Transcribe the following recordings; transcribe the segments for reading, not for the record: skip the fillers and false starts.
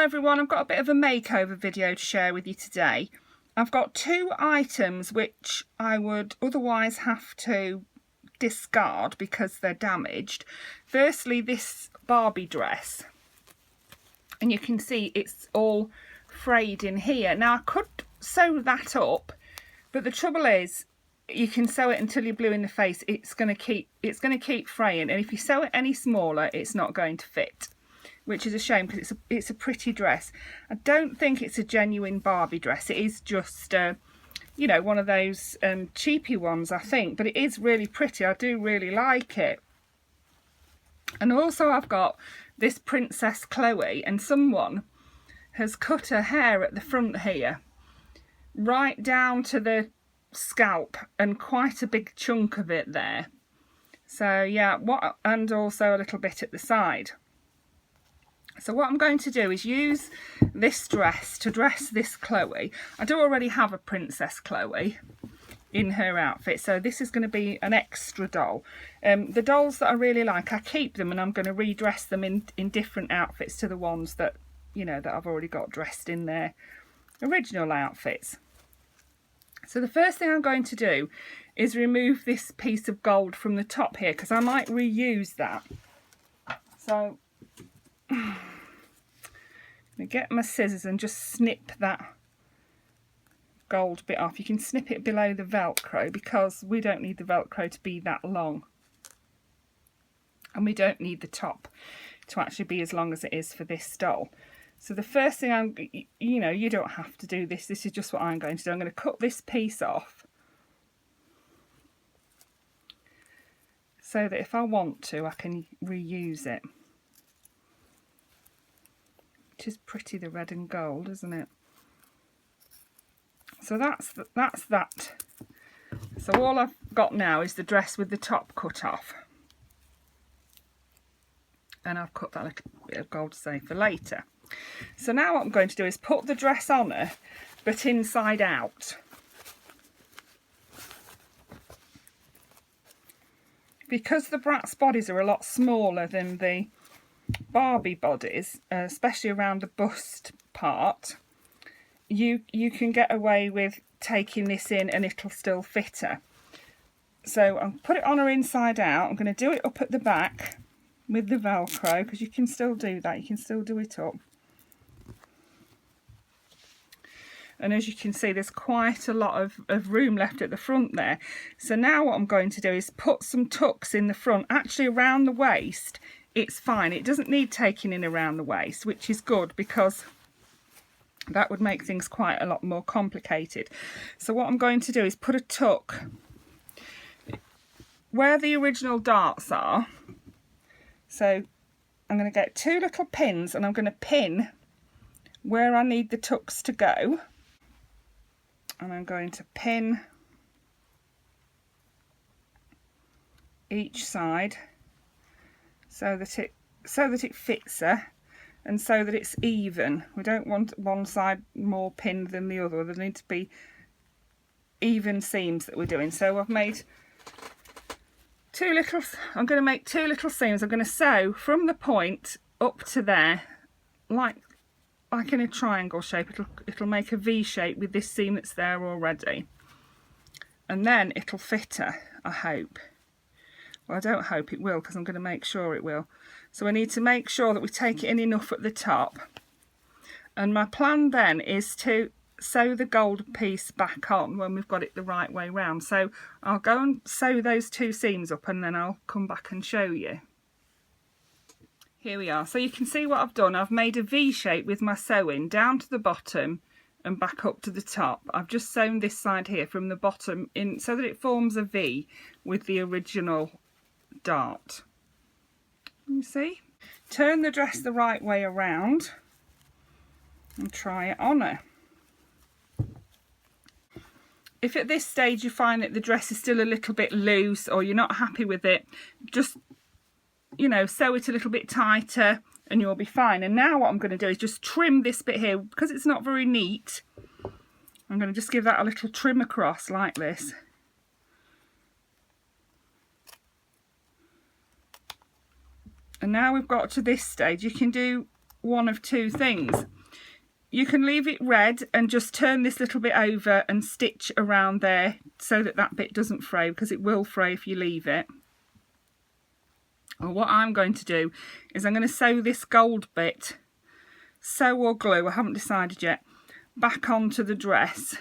everyone, I've got a bit of a makeover video to share with you today. I've got two items which I would otherwise have to discard because they're damaged. Firstly, this Barbie dress, and you can see it's all frayed in here. Now I could sew that up, but the trouble is you can sew it until you're blue in the face. It's going to keep fraying, and if you sew it any smaller it's not going to fit, which is a shame because it's a pretty dress. I don't think it's a genuine Barbie dress. It is just you know, one of those cheapy ones, I think, but it is really pretty. I do really like it. And also I've got this Princess Cloe, and someone has cut her hair at the front here right down to the scalp, and quite a big chunk of it there. So yeah, and also a little bit at the side. So what I'm going to do is use this dress to dress this Chloe. I do already have a Princess Chloe in her outfit, so this is going to be an extra doll. The dolls that I really like, I keep them, and I'm going to redress them in different outfits to the ones that, you know, that I've already got dressed in their original outfits. So the first thing I'm going to do is remove this piece of gold from the top here, because I might reuse that. So I'm going to get my scissors and just snip that gold bit off. You can snip it below the Velcro because we don't need the Velcro to be that long, and we don't need the top to actually be as long as it is for this doll. So the first thing you know, you don't have to do this. This is just what I'm going to do. I'm going to cut this piece off so that if I want to, I can reuse it. Which is pretty, the red and gold, isn't it? So that's that. So all I've got now is the dress with the top cut off. And I've cut that little bit of gold to save for later. So now what I'm going to do is put the dress on her, but inside out. Because the Bratz bodies are a lot smaller than the Barbie bodies, especially around the bust part, you can get away with taking this in and it'll still fit her. So I'll put it on her inside out. I'm going to do it up at the back with the Velcro, because you can still do that. You can still do it up. And as you can see, there's quite a lot of room left at the front there. So now what I'm going to do is put some tucks in the front, actually around the waist. It's fine. It doesn't need taking in around the waist, which is good because that would make things quite a lot more complicated. So what I'm going to do is put a tuck where the original darts are. So I'm going to get two little pins, and I'm going to pin where I need the tucks to go. And I'm going to pin each side so that it fits her, and so that it's even. We don't want one side more pinned than the other. There need to be even seams that we're doing. So I've made I'm going to make two little seams. I'm going to sew from the point up to there, like in a triangle shape. It'll make a V shape with this seam that's there already, and then it'll fit her, I hope. Well, I don't hope it will, because I'm going to make sure it will. So I need to make sure that we take it in enough at the top. And my plan then is to sew the gold piece back on when we've got it the right way round. So I'll go and sew those two seams up, and then I'll come back and show you. Here we are. So you can see what I've done. I've made a V shape with my sewing down to the bottom and back up to the top. I've just sewn this side here from the bottom in so that it forms a V with the original dart. You see? Turn the dress the right way around and try it on her. If at this stage you find that the dress is still a little bit loose, or you're not happy with it, just, you know, sew it a little bit tighter and you'll be fine. And now what I'm going to do is just trim this bit here, because it's not very neat. I'm going to just give that a little trim across like this. And now we've got to this stage, you can do one of two things. you can leave it red and just turn this little bit over and stitch around there so that that bit doesn't fray, because it will fray if you leave it. Or what I'm going to do is I'm going to sew this gold bit, sew or glue, I haven't decided yet, back onto the dress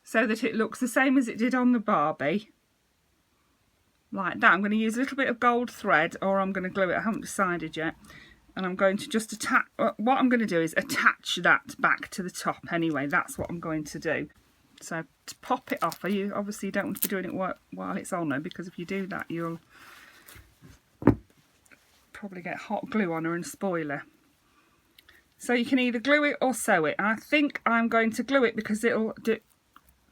so that it looks the same as it did on the Barbie. Like that. I'm going to use a little bit of gold thread, or I'm going to glue it, I haven't decided yet. And I'm going to just attach, what I'm going to do is attach that back to the top anyway. That's what I'm going to do. So to pop it off, you obviously don't want to be doing it while it's on her, because if you do that you'll probably get hot glue on her and spoil her. So you can either glue it or sew it. I think I'm going to glue it because it'll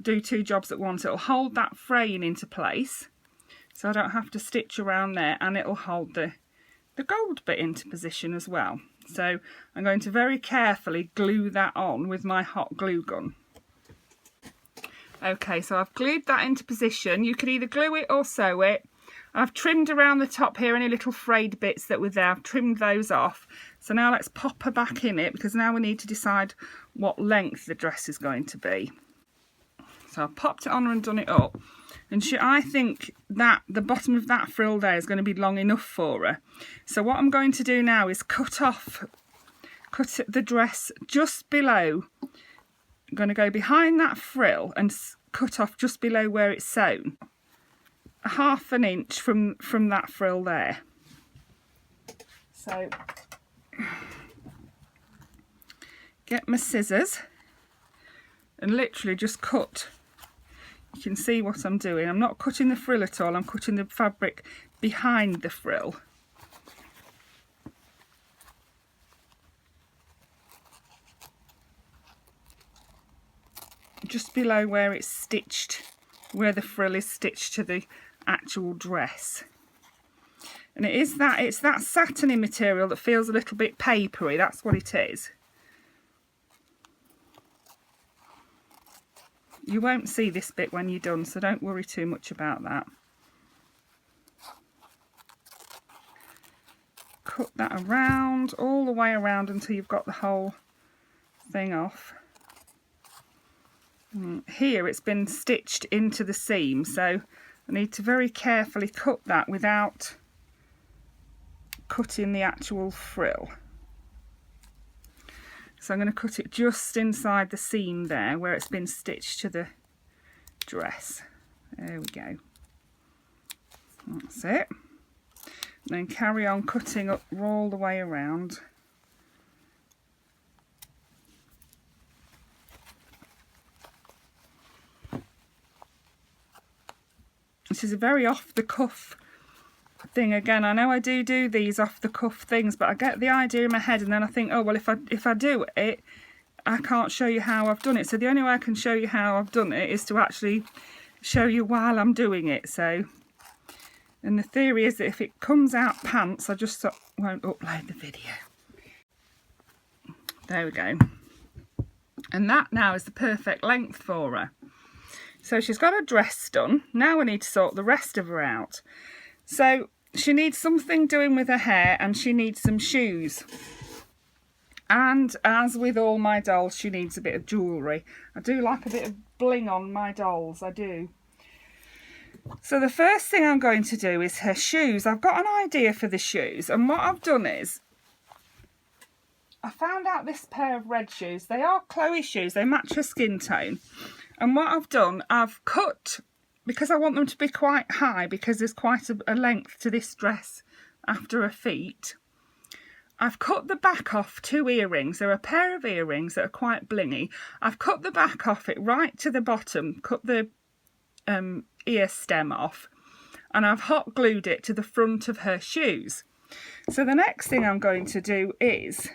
do two jobs at once. It'll hold that fraying into place so I don't have to stitch around there, and it'll hold the gold bit into position as well. So I'm going to very carefully glue that on with my hot glue gun. Okay, so I've glued that into position. You can either glue it or sew it. I've trimmed around the top here any little frayed bits that were there. I've trimmed those off. So now let's pop her back in it, because now we need to decide what length the dress is going to be. So I've popped it on her and done it up. And I think that the bottom of that frill there is going to be long enough for her. So what I'm going to do now is cut the dress just below. I'm going to go behind that frill and cut off just below where it's sewn. Half an inch from that frill there. So get my scissors and literally just cut. You can see what I'm doing. I'm not cutting the frill at all, I'm cutting the fabric behind the frill. Just below where it's stitched, where the frill is stitched to the actual dress. And it's that satiny material that feels a little bit papery, that's what it is. You won't see this bit when you're done, so don't worry too much about that. Cut that around, all the way around until you've got the whole thing off. Here it's been stitched into the seam, so I need to very carefully cut that without cutting the actual frill. So I'm going to cut it just inside the seam there where it's been stitched to the dress. There we go. That's it. And then carry on cutting up all the way around. This is a very off-the-cuff thing. Again, I know I do these off-the-cuff things, but I get the idea in my head and then I think, oh well, if I do it, I can't show you how I've done it. So the only way I can show you how I've done it is to actually show you while I'm doing it. So, and the theory is that if it comes out pants, I just won't upload the video. There we go. And that now is the perfect length for her. So she's got her dress done. Now we need to sort the rest of her out. So she needs something doing with her hair, and she needs some shoes. And as with all my dolls, she needs a bit of jewellery. I do like a bit of bling on my dolls, I do. So the first thing I'm going to do is her shoes. I've got an idea for the shoes, and what I've done is I found out this pair of red shoes. They are Chloe shoes, they match her skin tone. And what I've done, I've cut, because I want them to be quite high, because there's quite a length to this dress after her feet. I've cut the back off 2 earrings. They're a pair of earrings that are quite blingy. I've cut the back off it right to the bottom, cut the ear stem off, and I've hot glued it to the front of her shoes. So the next thing I'm going to do is,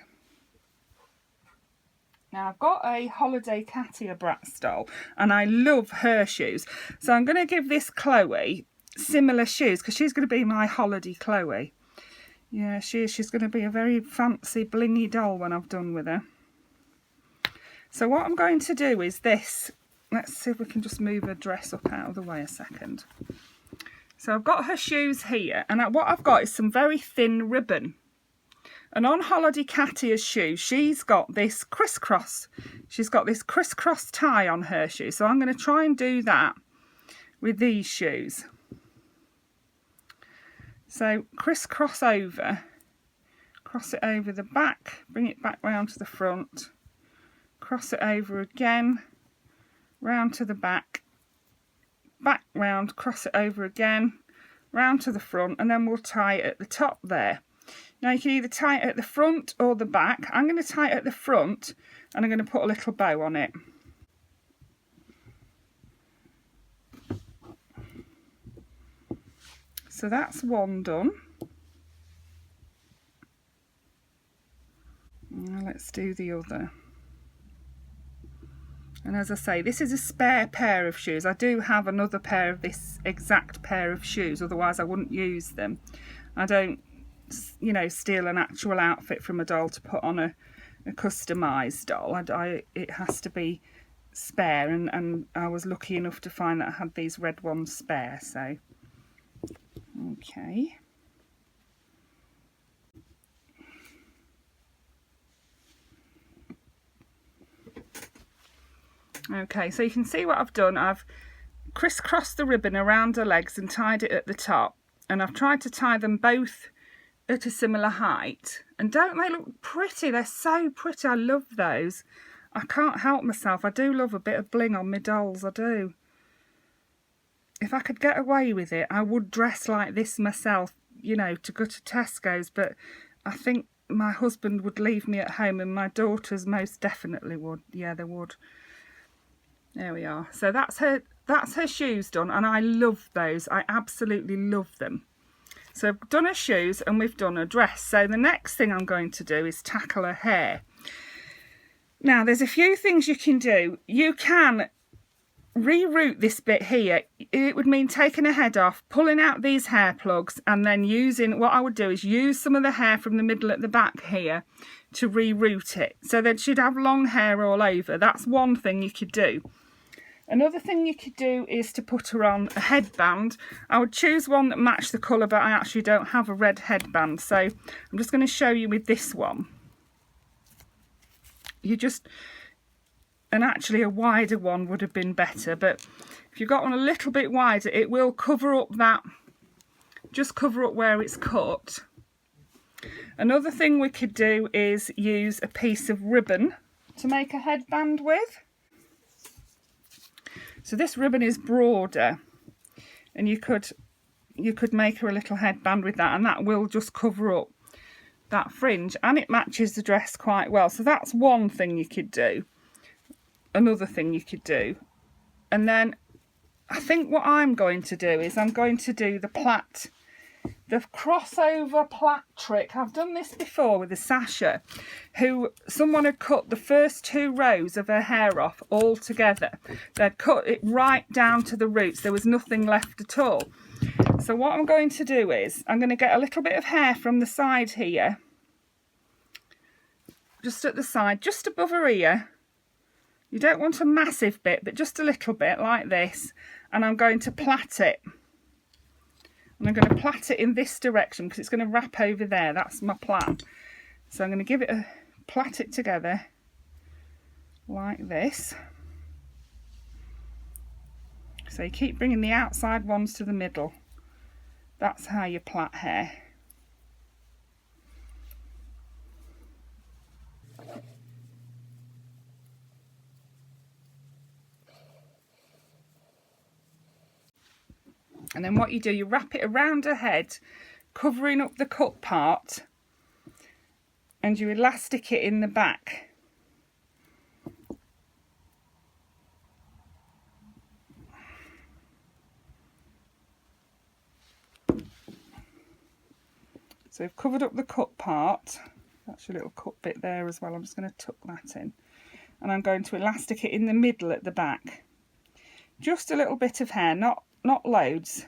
now I've got a Holiday Katia Bratz doll and I love her shoes. So I'm going to give this Chloe similar shoes because she's going to be my holiday Chloe. Yeah, she is. She's going to be a very fancy blingy doll when I've done with her. So what I'm going to do is this. Let's see if we can just move her dress up out of the way a second. So I've got her shoes here, and what I've got is some very thin ribbon. And on Holiday Katia's shoe, she's got this crisscross. She's got this crisscross tie on her shoe. So I'm going to try and do that with these shoes. So crisscross over, cross it over the back, bring it back round to the front, cross it over again, round to the back round, cross it over again, round to the front, and then we'll tie it at the top there. Now you can either tie it at the front or the back. I'm going to tie it at the front and I'm going to put a little bow on it. So that's one done. Now let's do the other. And as I say, this is a spare pair of shoes. I do have another pair of this exact pair of shoes, otherwise I wouldn't use them. I don't, you know, steal an actual outfit from a doll to put on a customised doll. It has to be spare, and I was lucky enough to find that I had these red ones spare, so okay. Okay, so you can see what I've done. I've crisscrossed the ribbon around her legs and tied it at the top, and I've tried to tie them both at a similar height. And don't they look pretty? They're so pretty. I love those. I can't help myself. I do love a bit of bling on my dolls, I do. If I could get away with it, I would dress like this myself, you know, to go to Tesco's, but I think my husband would leave me at home, and my daughters most definitely would. Yeah, they would. There we are. So that's her shoes done, and I love those. I absolutely love them. So I've done her shoes and we've done her dress. So the next thing I'm going to do is tackle her hair. Now there's a few things you can do. You can reroute this bit here. It would mean taking her head off, pulling out these hair plugs, and then using, what I would do is use some of the hair from the middle at the back here to reroute it. So that she'd have long hair all over. That's one thing you could do. Another thing you could do is to put her on a headband. I would choose one that matched the colour, but I actually don't have a red headband, so I'm just going to show you with this one. And actually a wider one would have been better, but if you've got one a little bit wider, it will cover up that, just cover up where it's cut. Another thing we could do is use a piece of ribbon to make a headband with. So this ribbon is broader, and you could make her a little headband with that, and that will just cover up that fringe, and it matches the dress quite well. So that's one thing you could do. Another thing you could do. And then I think what I'm going to do is I'm going to do the plait, the crossover plait trick. I've done this before with a Sasha, who someone had cut the first 2 rows of her hair off all together. They'd cut it right down to the roots. There was nothing left at all. So what I'm going to do is I'm going to get a little bit of hair from the side here, just at the side, just above her ear. You don't want a massive bit, but just a little bit like this, and I'm going to plait it. And I'm going to plait it in this direction because it's going to wrap over there. That's my plan. So I'm going to give it a plait it together like this. So you keep bringing the outside ones to the middle. That's how you plait hair. And then what you do, you wrap it around her head, covering up the cut part, and you elastic it in the back. So we've covered up the cut part. That's your little cut bit there as well. I'm just going to tuck that in. And I'm going to elastic it in the middle at the back. Just a little bit of hair, not loads.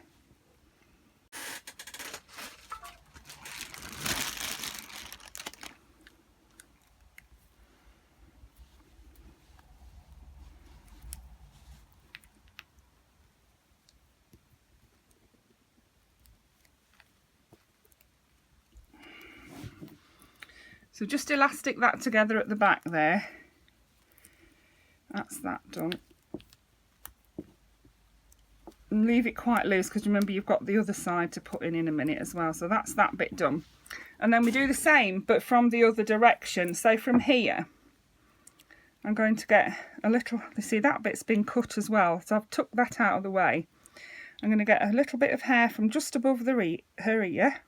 So just elastic that together at the back there. That's that done. And leave it quite loose, because remember you've got the other side to put in a minute as well. So that's that bit done. And then we do the same but from the other direction. So from here I'm going to get a little, you see that bit's been cut as well, so I've took that out of the way. I'm going to get a little bit of hair from just above her ear.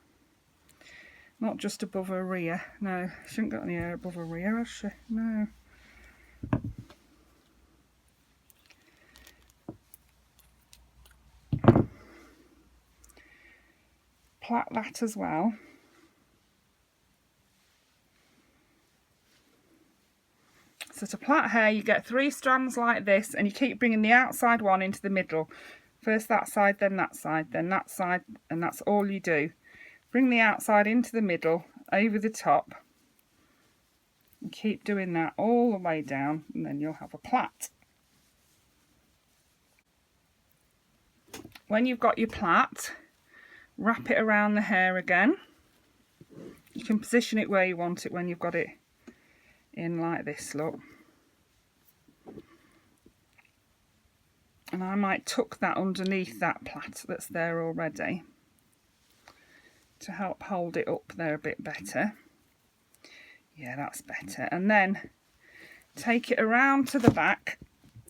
Not just above her ear, no, she hasn't got any hair above her ear, has she? No. Plait that as well. So to plait hair you get 3 strands like this, and you keep bringing the outside one into the middle. First that side, then that side, then that side, and that's all you do. Bring the outside into the middle, over the top, and keep doing that all the way down, and then you'll have a plait. When you've got your plait, wrap it around the hair again. You can position it where you want it when you've got it in like this, look. And I might tuck that underneath that plait that's there already to help hold it up there a bit better. Yeah, that's better. And then take it around to the back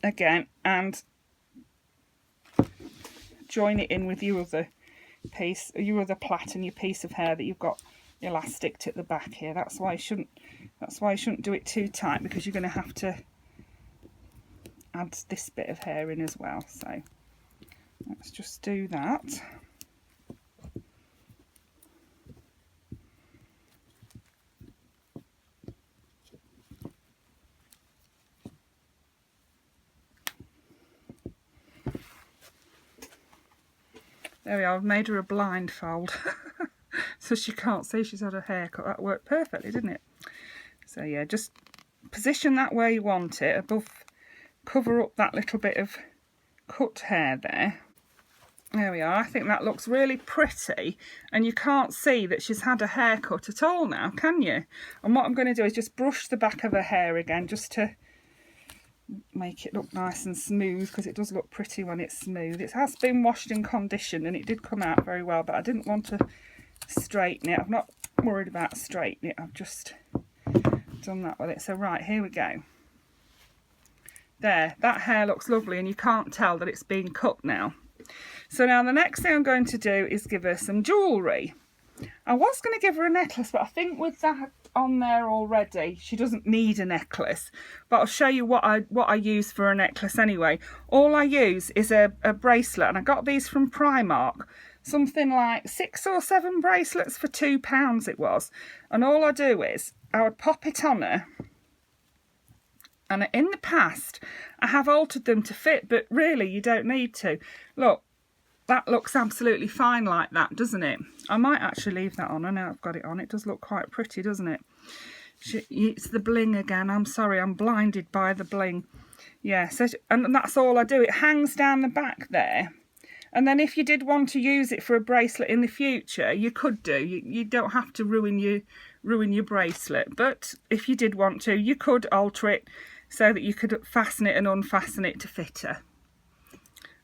again and join it in with your other piece, your other plait and your piece of hair that you've got elastic at the back here. That's why you shouldn't do it too tight, because you're going to have to add this bit of hair in as well. So let's just do that. There we are, I've made her a blindfold so she can't see she's had a haircut. That worked perfectly, didn't it? So yeah, just position that where you want it, above, cover up that little bit of cut hair there. There we are. I think that looks really pretty, and you can't see that she's had a haircut at all now, can you? And what I'm going to do is just brush the back of her hair again, just to make it look nice and smooth, because it does look pretty when it's smooth. It has been washed and conditioned and it did come out very well, but I didn't want to straighten it. I'm not worried about straightening it, I've just done that with it. So right, here we go. There, that hair looks lovely, and you can't tell that it's been cut now. So now the next thing I'm going to do is give her some jewellery. I was going to give her a necklace, but I think with that on there already, she doesn't need a necklace. But I'll show you what I use for a necklace anyway. All I use is a bracelet, and I got these from Primark. Something like 6 or 7 bracelets for £2 it was. And all I do is, I would pop it on her. And in the past, I have altered them to fit, but really you don't need to. Look, that looks absolutely fine like that, doesn't it? I might actually leave that on. I know I've got it on. It does look quite pretty, doesn't it? It's the bling again. I'm sorry, I'm blinded by the bling. Yeah, so, and that's all I do. It hangs down the back there. And then if you did want to use it for a bracelet in the future, you could do. You don't have to ruin your bracelet. But if you did want to, you could alter it so that you could fasten it and unfasten it to fit her.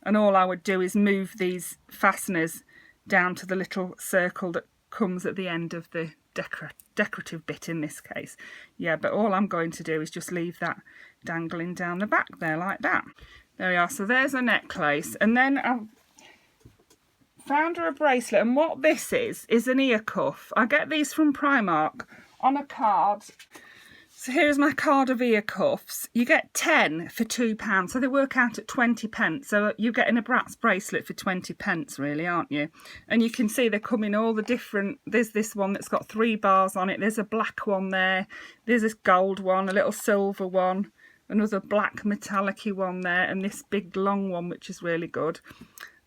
And all I would do is move these fasteners down to the little circle that comes at the end of the decorative bit in this case. Yeah, but all I'm going to do is just leave that dangling down the back there like that. There we are. So there's a necklace. And then I've found her a bracelet. And what this is an ear cuff. I get these from Primark on a card. So here's my card of ear cuffs. You get 10 for £2, so they work out at 20p. So you're getting a Bratz bracelet for 20p, really, aren't you? And you can see they come in all the different. There's this one that's got 3 bars on it. There's a black one there. There's this gold one, a little silver one, another black metallic-y one there, and this big long one, which is really good.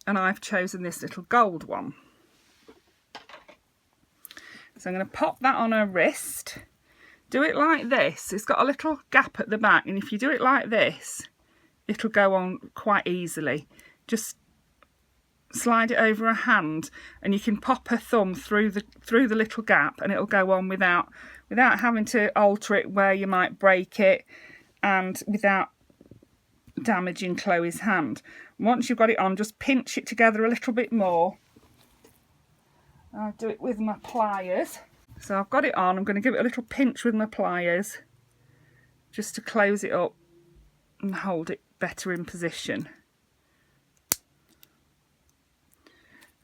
And I've chosen this little gold one. So I'm going to pop that on her wrist. Do it like this. It's got a little gap at the back, and if you do it like this, it'll go on quite easily. Just slide it over a hand, and you can pop her thumb through the little gap, and it'll go on without without having to alter it where you might break it, and without damaging Chloe's hand. Once you've got it on, just pinch it together a little bit more. I'll do it with my pliers. So I've got it on, I'm going to give it a little pinch with my pliers just to close it up and hold it better in position.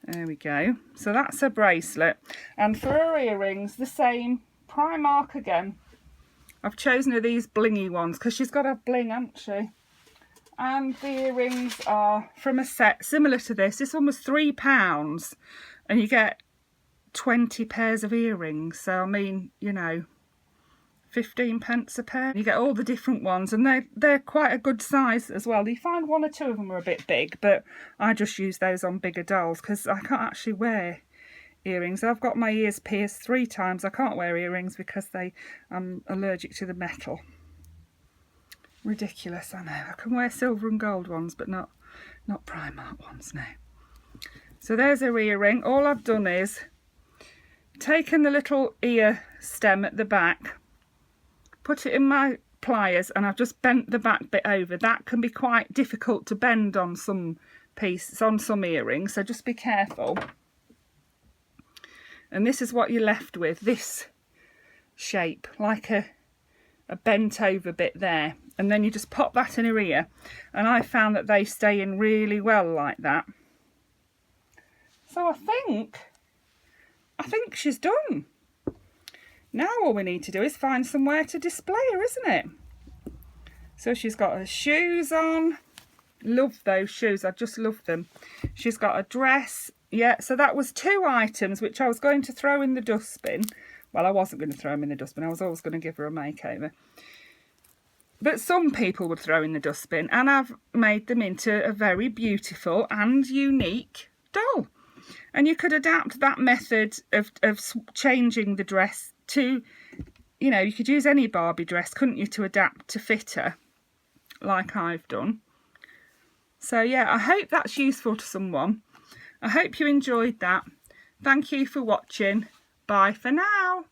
There we go. So that's her bracelet. And for her earrings, the same, Primark again. I've chosen her these blingy ones because she's got a bling, hasn't she? And the earrings are from a set similar to this. This one was £3 and you get 20 pairs of earrings. So I mean, you know, 15p a pair. You get all the different ones, and they're quite a good size as well. You find one or two of them are a bit big, but I just use those on bigger dolls because I can't actually wear earrings. I've got my ears pierced 3 times. I can't wear earrings because I'm allergic to the metal. Ridiculous, I know. I can wear silver and gold ones, but not Primark ones now. So there's her earring. All I've done is taken the little ear stem at the back, put it in my pliers, and I've just bent the back bit over. That can be quite difficult to bend on some pieces, on some earrings, so just be careful. And this is what you're left with, this shape, like a bent over bit there. And then you just pop that in her ear, and I found that they stay in really well like that. So I think she's done. Now all we need to do is find somewhere to display her, isn't it? So she's got her shoes on. Love those shoes, I just love them. She's got a dress. Yeah, so that was 2 items which I was going to throw in the dustbin. Well, I wasn't going to throw them in the dustbin. I was always going to give her a makeover. But some people would throw in the dustbin, and I've made them into a very beautiful and unique doll. And you could adapt that method of changing the dress to, you know, you could use any Barbie dress, couldn't you, to adapt to fit her, like I've done. So yeah, I hope that's useful to someone. I hope you enjoyed that. Thank you for watching. Bye for now.